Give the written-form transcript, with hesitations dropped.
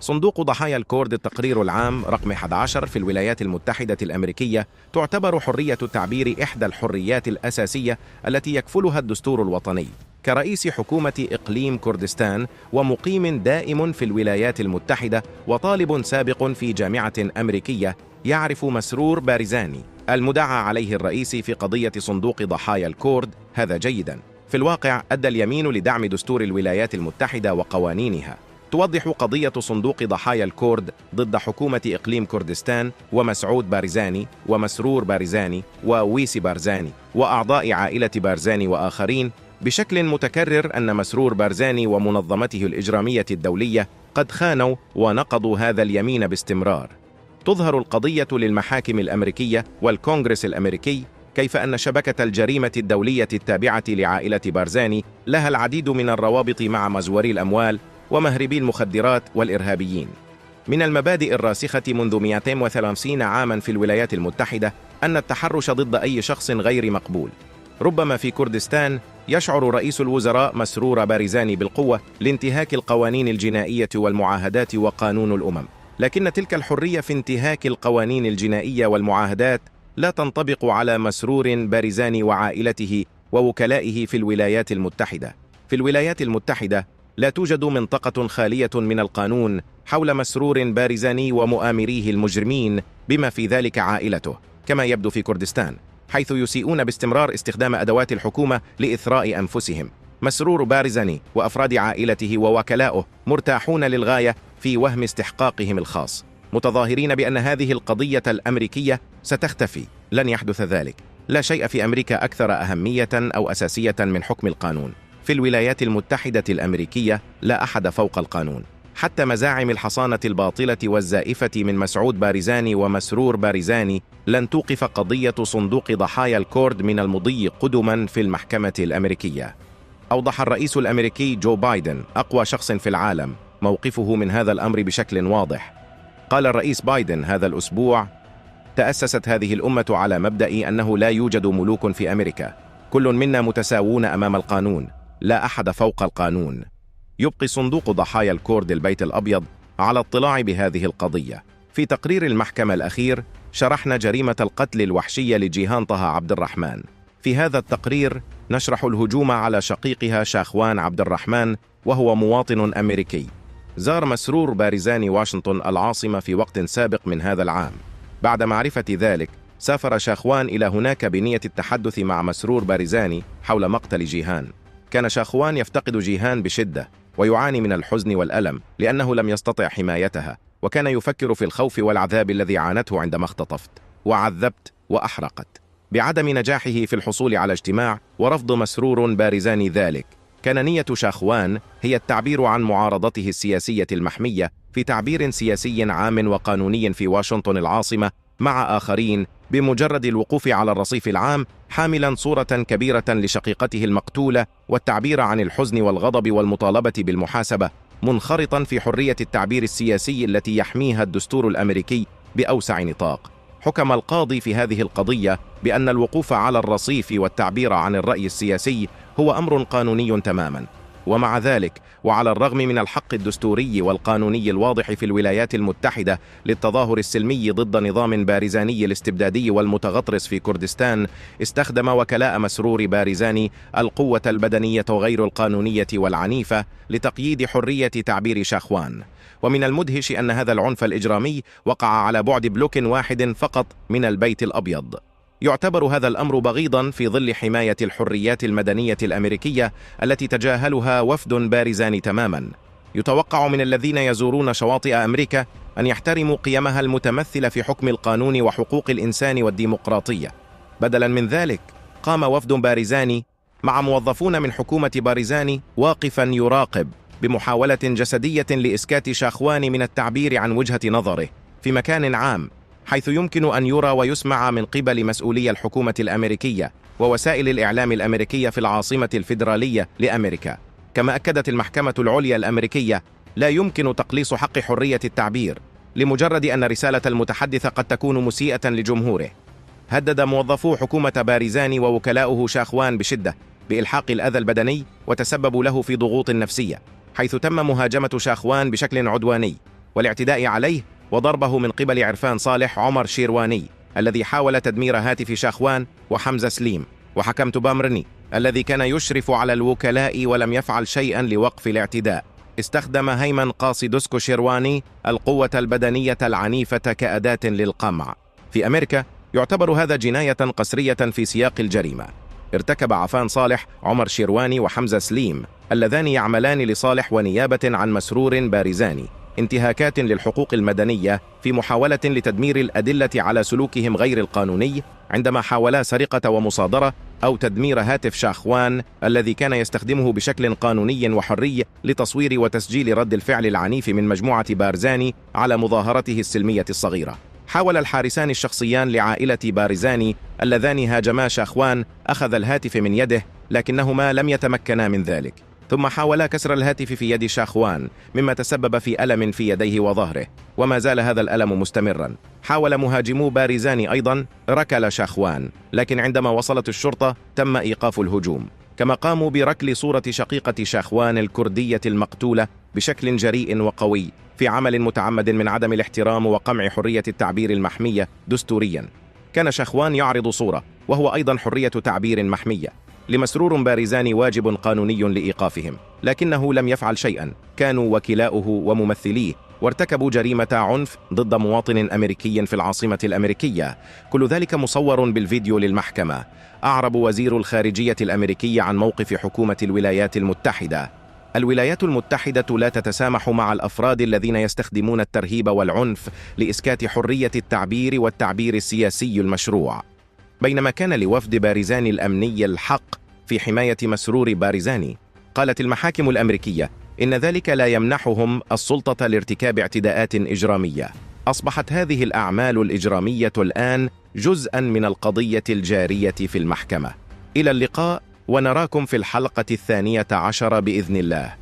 صندوق ضحايا الكورد التقرير العام رقم 11 في الولايات المتحدة الأمريكية تعتبر حرية التعبير إحدى الحريات الأساسية التي يكفلها الدستور الوطني. كرئيس حكومة إقليم كردستان ومقيم دائم في الولايات المتحدة وطالب سابق في جامعة أمريكية، يعرف مسرور بارزاني المدعى عليه الرئيس في قضية صندوق ضحايا الكورد هذا جيداً. في الواقع أدى اليمين لدعم دستور الولايات المتحدة وقوانينها. توضح قضية صندوق ضحايا الكورد ضد حكومة إقليم كردستان ومسعود بارزاني ومسرور بارزاني وويسي بارزاني وأعضاء عائلة بارزاني وآخرين بشكل متكرر أن مسرور بارزاني ومنظمته الإجرامية الدولية قد خانوا ونقضوا هذا اليمين باستمرار. تظهر القضية للمحاكم الأمريكية والكونغرس الأمريكي كيف أن شبكة الجريمة الدولية التابعة لعائلة بارزاني لها العديد من الروابط مع مزوري الأموال ومهربي المخدرات والإرهابيين. من المبادئ الراسخة منذ 230 عاماً في الولايات المتحدة أن التحرش ضد أي شخص غير مقبول. ربما في كردستان يشعر رئيس الوزراء مسرور بارزاني بالقوة لانتهاك القوانين الجنائية والمعاهدات وقانون الأمم، لكن تلك الحرية في انتهاك القوانين الجنائية والمعاهدات لا تنطبق على مسرور بارزاني وعائلته ووكلائه في الولايات المتحدة. في الولايات المتحدة لا توجد منطقة خالية من القانون حول مسرور بارزاني ومؤامريه المجرمين بما في ذلك عائلته، كما يبدو في كردستان، حيث يسيئون باستمرار استخدام أدوات الحكومة لإثراء أنفسهم. مسرور بارزاني وأفراد عائلته ووكلاؤه مرتاحون للغاية في وهم استحقاقهم الخاص، متظاهرين بأن هذه القضية الأمريكية ستختفي. لن يحدث ذلك. لا شيء في أمريكا أكثر أهمية أو أساسية من حكم القانون. في الولايات المتحدة الأمريكية لا أحد فوق القانون. حتى مزاعم الحصانة الباطلة والزائفة من مسعود بارزاني ومسرور بارزاني لن توقف قضية صندوق ضحايا الكورد من المضي قدما في المحكمة الأمريكية. أوضح الرئيس الأمريكي جو بايدن، أقوى شخص في العالم، موقفه من هذا الأمر بشكل واضح. قال الرئيس بايدن هذا الأسبوع: تأسست هذه الأمة على مبدأ أنه لا يوجد ملوك في أمريكا، كل منا متساوون أمام القانون، لا أحد فوق القانون. يبقي صندوق ضحايا الكورد البيت الأبيض على اطلاع بهذه القضية. في تقرير المحكمة الأخير شرحنا جريمة القتل الوحشية لجيهان طه عبد الرحمن. في هذا التقرير نشرح الهجوم على شقيقها شاخوان عبد الرحمن وهو مواطن أمريكي. زار مسرور بارزاني واشنطن العاصمة في وقت سابق من هذا العام. بعد معرفة ذلك سافر شاخوان إلى هناك بنية التحدث مع مسرور بارزاني حول مقتل جيهان. كان شاخوان يفتقد جيهان بشدة ويعاني من الحزن والألم لأنه لم يستطع حمايتها، وكان يفكر في الخوف والعذاب الذي عانته عندما اختطفت وعذبت وأحرقت. بعدم نجاحه في الحصول على اجتماع ورفض مسرور بارزاني ذلك، كان نية شاخوان هي التعبير عن معارضته السياسية المحمية في تعبير سياسي عام وقانوني في واشنطن العاصمة مع آخرين، بمجرد الوقوف على الرصيف العام حاملا صورة كبيرة لشقيقته المقتولة والتعبير عن الحزن والغضب والمطالبة بالمحاسبة، منخرطا في حرية التعبير السياسي التي يحميها الدستور الأمريكي بأوسع نطاق. حكم القاضي في هذه القضية بأن الوقوف على الرصيف والتعبير عن الرأي السياسي هو أمر قانوني تماما. ومع ذلك، وعلى الرغم من الحق الدستوري والقانوني الواضح في الولايات المتحدة للتظاهر السلمي ضد نظام بارزاني الاستبدادي والمتغطرس في كردستان، استخدم وكلاء مسرور بارزاني القوة البدنية غير القانونية والعنيفة لتقييد حرية تعبير شاخوان. ومن المدهش أن هذا العنف الإجرامي وقع على بعد بلوك واحد فقط من البيت الأبيض. يعتبر هذا الأمر بغيضاً في ظل حماية الحريات المدنية الأمريكية التي تجاهلها وفد بارزاني تماماً. يتوقع من الذين يزورون شواطئ أمريكا أن يحترموا قيمها المتمثلة في حكم القانون وحقوق الإنسان والديمقراطية. بدلاً من ذلك، قام وفد بارزاني مع موظفون من حكومة بارزاني واقفاً يراقب بمحاولة جسدية لإسكات شاخوان من التعبير عن وجهة نظره في مكان عام، حيث يمكن أن يرى ويسمع من قبل مسؤولي الحكومة الأمريكية ووسائل الإعلام الأمريكية في العاصمة الفيدرالية لأمريكا. كما أكدت المحكمة العليا الأمريكية لا يمكن تقليص حق حرية التعبير لمجرد أن رسالة المتحدث قد تكون مسيئة لجمهوره. هدد موظفو حكومة بارزاني ووكلاؤه شاخوان بشدة بإلحاق الأذى البدني وتسببوا له في ضغوط نفسية، حيث تم مهاجمة شاخوان بشكل عدواني. والاعتداء عليه وضربه من قبل عرفان صالح عمر شيرواني الذي حاول تدمير هاتف شاخوان وحمزة سليم، وحكم تبامرني الذي كان يشرف على الوكلاء ولم يفعل شيئا لوقف الاعتداء. استخدم هيمن قاصدسكو شيرواني القوة البدنية العنيفة كأداة للقمع. في أمريكا يعتبر هذا جناية قسرية في سياق الجريمة. ارتكب عفان صالح عمر شيرواني وحمزة سليم اللذان يعملان لصالح ونيابة عن مسرور بارزاني انتهاكات للحقوق المدنية في محاولة لتدمير الأدلة على سلوكهم غير القانوني عندما حاولا سرقة ومصادرة أو تدمير هاتف شاخوان الذي كان يستخدمه بشكل قانوني وحري لتصوير وتسجيل رد الفعل العنيف من مجموعة بارزاني على مظاهرته السلمية الصغيرة. حاول الحارسان الشخصيان لعائلة بارزاني اللذان هاجما شاخوان أخذ الهاتف من يده، لكنهما لم يتمكنا من ذلك، ثم حاولا كسر الهاتف في يد شاخوان مما تسبب في ألم في يديه وظهره، وما زال هذا الألم مستمرا. حاول مهاجمو بارزاني أيضا ركل شاخوان، لكن عندما وصلت الشرطة تم إيقاف الهجوم، كما قاموا بركل صورة شقيقة شاخوان الكردية المقتولة بشكل جريء وقوي في عمل متعمد من عدم الاحترام وقمع حرية التعبير المحمية دستوريا. كان شاخوان يعرض صورة وهو أيضا حرية تعبير محمية. لمسرور بارزاني واجب قانوني لإيقافهم، لكنه لم يفعل شيئا. كانوا وكلاؤه وممثليه وارتكبوا جريمة عنف ضد مواطن أمريكي في العاصمة الأمريكية، كل ذلك مصور بالفيديو للمحكمة. أعرب وزير الخارجية الأمريكي عن موقف حكومة الولايات المتحدة. الولايات المتحدة لا تتسامح مع الأفراد الذين يستخدمون الترهيب والعنف لإسكات حرية التعبير والتعبير السياسي المشروع. بينما كان لوفد بارزاني الأمني الحق في حماية مسرور بارزاني، قالت المحاكم الأمريكية إن ذلك لا يمنحهم السلطة لارتكاب اعتداءات إجرامية. أصبحت هذه الأعمال الإجرامية الآن جزءاً من القضية الجارية في المحكمة. إلى اللقاء، ونراكم في الحلقة 12 بإذن الله.